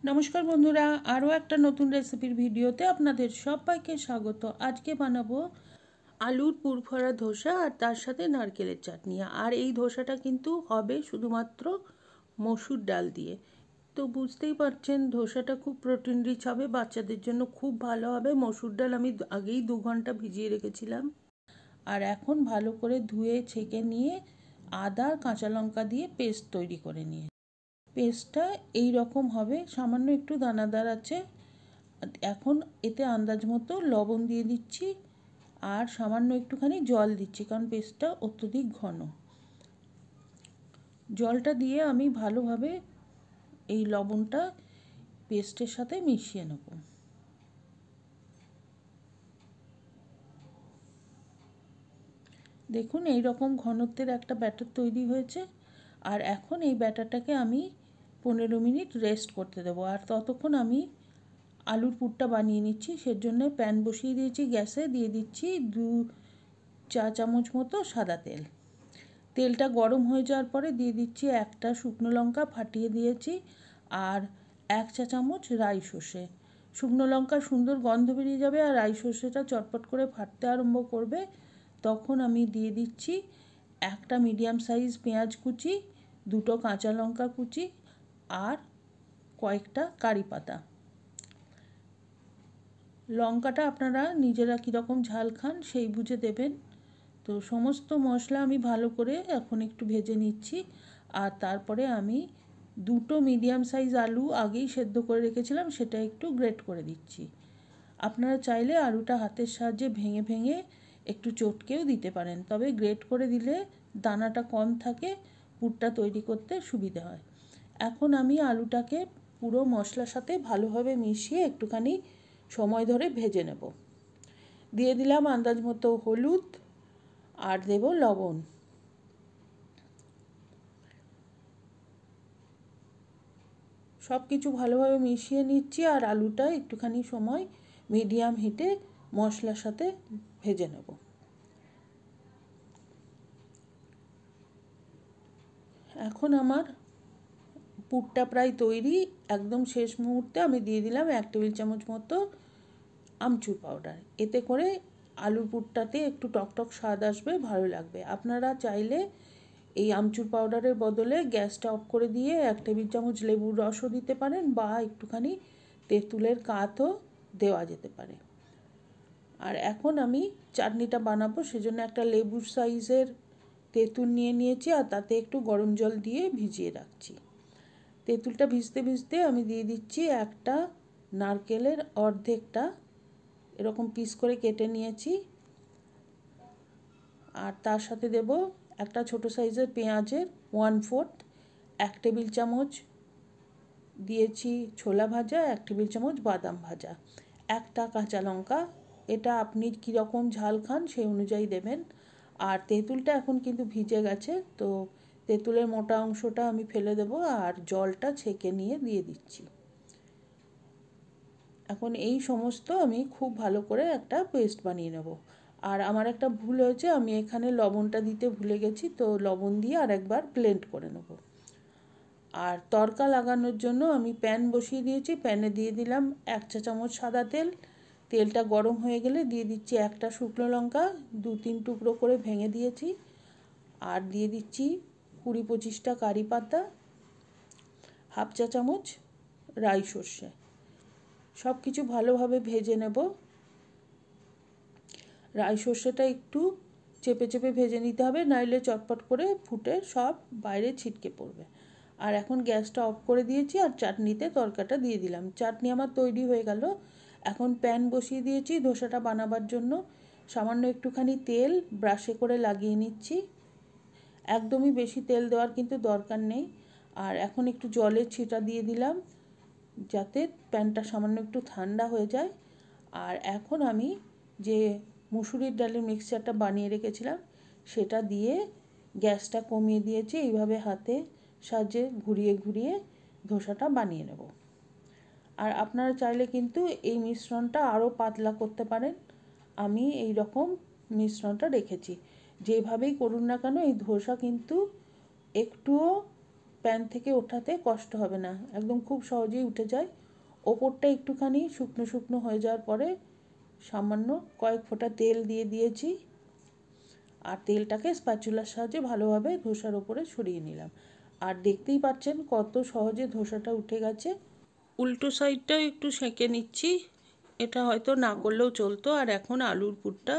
নমস্কার বন্ধুরা, আরও একটা নতুন রেসিপির ভিডিওতে আপনাদের সবাইকে স্বাগত। আজকে বানাবো আলুর পুরভরা ধোসা আর তার সাথে নারকেলের চাটনি। আর এই ধোসাটা কিন্তু হবে শুধুমাত্র মসুর ডাল দিয়ে। তো বুঝতেই পারছেন ধোসাটা খুব প্রোটিন রিচ হবে, বাচ্চাদের জন্য খুব ভালো হবে। মসুর ডাল আমি আগেই 2 ঘন্টা ভিজিয়ে রেখেছিলাম। আর এখন ভালো করে ধুয়ে ছেঁকে নিয়ে আদা কাঁচা লঙ্কা দিয়ে পেস্ট তৈরি করে নিয়ে পেস্টটা এই রকম হবে, সামান্য একটু দানাদার আছে। এখন এতে আন্দাজ মতো লবণ দিয়ে দিচ্ছি আর সামান্য একটুখানি জল দিচ্ছি, কারণ পেস্টটা অত্যধিক ঘন। জলটা দিয়ে আমি ভালোভাবে এই লবণটা পেস্টের সাথে মিশিয়ে নেব। দেখুন এই রকম ঘনত্বের একটা ব্যাটার তৈরি হয়েছে। আর এখন এই ব্যাটারটাকে আমি 15 মিনিট রেস্ট করতে দেবো। আর ততক্ষণ আমি আলুর পুরটা বানিয়ে নিচ্ছি। সেজন্য প্যান বসিয়ে দিয়েছি গ্যাসে, দিয়ে দিচ্ছি 2 চা চামচ মতো সাদা তেল। তেলটা গরম হয়ে যাওয়ার পরে দিয়ে দিচ্ছি একটা শুকনো লঙ্কা ফাটিয়ে দিয়েছি আর 1 চা চামচ রাই সর্ষে। শুকনো লঙ্কার সুন্দর গন্ধ বেরিয়ে যাবে আর রাই সর্ষেটা চটপট করে ফাটতে আরম্ভ করবে, তখন আমি দিয়ে দিচ্ছি একটা মিডিয়াম সাইজ পেঁয়াজ কুচি, 2টো কাঁচা লঙ্কা কুচি আর কয়েকটা কারি পাতা। লঙ্কাটা আপনারা নিজেরা কীরকম ঝাল খান সেই বুঝে দেবেন। তো সমস্ত মশলা আমি ভালো করে এখন একটু ভেজে নিচ্ছি। আর তারপরে আমি 2টো মিডিয়াম সাইজ আলু আগেই সেদ্ধ করে রেখেছিলাম, সেটা একটু গ্রেট করে দিচ্ছি। আপনারা চাইলে আলুটা হাতের সাহায্যে ভেঙে ভেঙে একটু চটকেও দিতে পারেন, তবে গ্রেট করে দিলে দানাটা কম থাকে, পুরটা তৈরি করতে সুবিধা হয়। এখন আমি আলুটাকে পুরো মশলার সাথে ভালোভাবে মিশিয়ে একটুখানি সময় ধরে ভেজে নেব। দিয়ে দিলাম আন্দাজ মতো হলুদ আর দেব লবণ। সব কিছু ভালোভাবে মিশিয়ে নিচ্ছি আর আলুটা একটুখানি সময় মিডিয়াম হিটে মশলার সাথে ভেজে নেব। এখন আমার পুরটা প্রায় তৈরি। একদম শেষ মুহূর্তে আমি দিয়ে দিলাম 1 টেবিল চামচ মতো আমচুর পাউডার। এতে করে আলুর পুরটাতে একটু টকটক স্বাদ আসবে, ভালো লাগবে। আপনারা চাইলে এই আমচুর পাউডারের বদলে গ্যাসটা অফ করে দিয়ে 1 টেবিল চামচ লেবুর রসও দিতে পারেন বা একটুখানি তেঁতুলের কাঠও দেওয়া যেতে পারে। আর এখন আমি চাটনিটা বানাবো, সেজন্য একটা লেবুর সাইজের তেঁতুল নিয়ে নিয়েছি আর তাতে একটু গরম জল দিয়ে ভিজিয়ে রাখছি। তেঁতুলটা ভিজতে ভিজতে আমি দিয়ে দিচ্ছি একটা নারকেলের অর্ধেকটা এরকম পিস করে কেটে নিয়েছি। আর তার সাথে দেব একটা ছোট সাইজের পেঁয়াজের 1/4, 1 টেবিল চামচ দিয়েছি ছোলা ভাজা, 1 টেবিল চামচ বাদাম ভাজা, একটা কাঁচা লঙ্কা। এটা আপনি কীরকম ঝাল খান সেই অনুযায়ী দেবেন। আর তেঁতুলটা এখন কিন্তু ভিজে গেছে, তো তেঁতুলের মোটা অংশটা আমি ফেলে দেব আর জলটা ছেঁকে নিয়ে দিয়ে দিচ্ছি। এখন এই সমস্ত আমি খুব ভালো করে একটা পেস্ট বানিয়ে নেব। আর আমার একটা ভুল হয়েছে, আমি এখানে লবণটা দিতে ভুলে গেছি, তো লবণ দিয়ে আর একবার ব্লেন্ড করে নেব। আর তড়কা লাগানোর জন্য আমি প্যান বসিয়ে দিয়েছি। প্যানে দিয়ে দিলাম 1 চা চামচ সাদা তেল। তেলটা গরম হয়ে গেলে দিয়ে দিচ্ছি একটা শুকনো লঙ্কা 2-3 টুকরো করে ভেঙে দিয়েছি আর দিয়ে দিচ্ছি 20-25টা কারি পাতা, 1/2 চা চামচ রাই সর্ষে। সব কিছু ভালোভাবে ভেজে নেব। রাই সর্ষেটা একটু চেপে চেপে ভেজে নিতে হবে, নাইলে চটপট করে ফুটে সব বাইরে ছিটকে পড়বে। আর এখন গ্যাসটা অফ করে দিয়েছি আর চাটনিতে তরকাটা দিয়ে দিলাম। চাটনি আমার তৈরি হয়ে গেল। এখন প্যান বসিয়ে দিয়েছি ধোসাটা বানাবার জন্য। সামান্য একটুখানি তেল ব্রাশে করে লাগিয়ে নিচ্ছি। একদমই বেশি তেল দেওয়ার কিন্তু দরকার নেই। আর এখন একটু জলের ছিটা দিয়ে দিলাম যাতে প্যানটা সামান্য একটু ঠান্ডা হয়ে যায়। আর এখন আমি যে মুসুরির ডালের মিক্সচারটা বানিয়ে রেখেছিলাম সেটা দিয়ে গ্যাসটা কমিয়ে দিয়েছি। এইভাবে হাতে সাহায্যে ঘুরিয়ে ঘুরিয়ে ধোসাটা বানিয়ে নেব। আর আপনারা চাইলে কিন্তু এই মিশ্রণটা আরও পাতলা করতে পারেন। আমি এই রকম মিশ্রণটা রেখেছি। যেভাবেই করুন না কেন এই ধোসা কিন্তু একটুও প্যান থেকে ওঠাতে কষ্ট হবে না, একদম খুব সহজেই উঠে যায়। ওপরটা একটুখানি শুকনো শুকনো হয়ে যাওয়ার পরে সামান্য কয়েক ফোঁটা তেল দিয়ে দিয়েছি, আর তেলটাকে স্প্যাচুলার সাহায্যে ভালোভাবে ধোসার ওপরে ছড়িয়ে নিলাম। আর দেখতেই পাচ্ছেন কত সহজে ধোসাটা উঠে গেছে। উল্টো সাইডটাও একটু সেঁকে নিচ্ছি, এটা হয়তো না করলেও চলতো। আর এখন আলুর পুরটা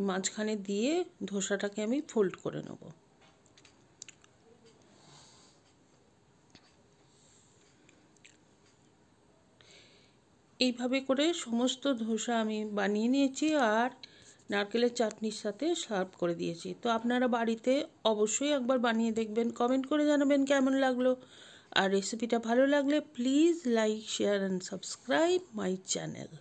মাঝখানে দিয়ে ধোসাটাকে আমি ফোল্ড করে নেব। এইভাবে করে সমস্ত ধোসা আমি বানিয়ে নিয়েছি আর নারকেলের চাটনির সাথে সার্ভ করে দিয়েছি। তো আপনারা বাড়িতে অবশ্যই একবার বানিয়ে দেখবেন, কমেন্ট করে জানাবেন কেমন লাগলো। আর রেসিপিটা ভালো লাগলে please like, share and subscribe my channel.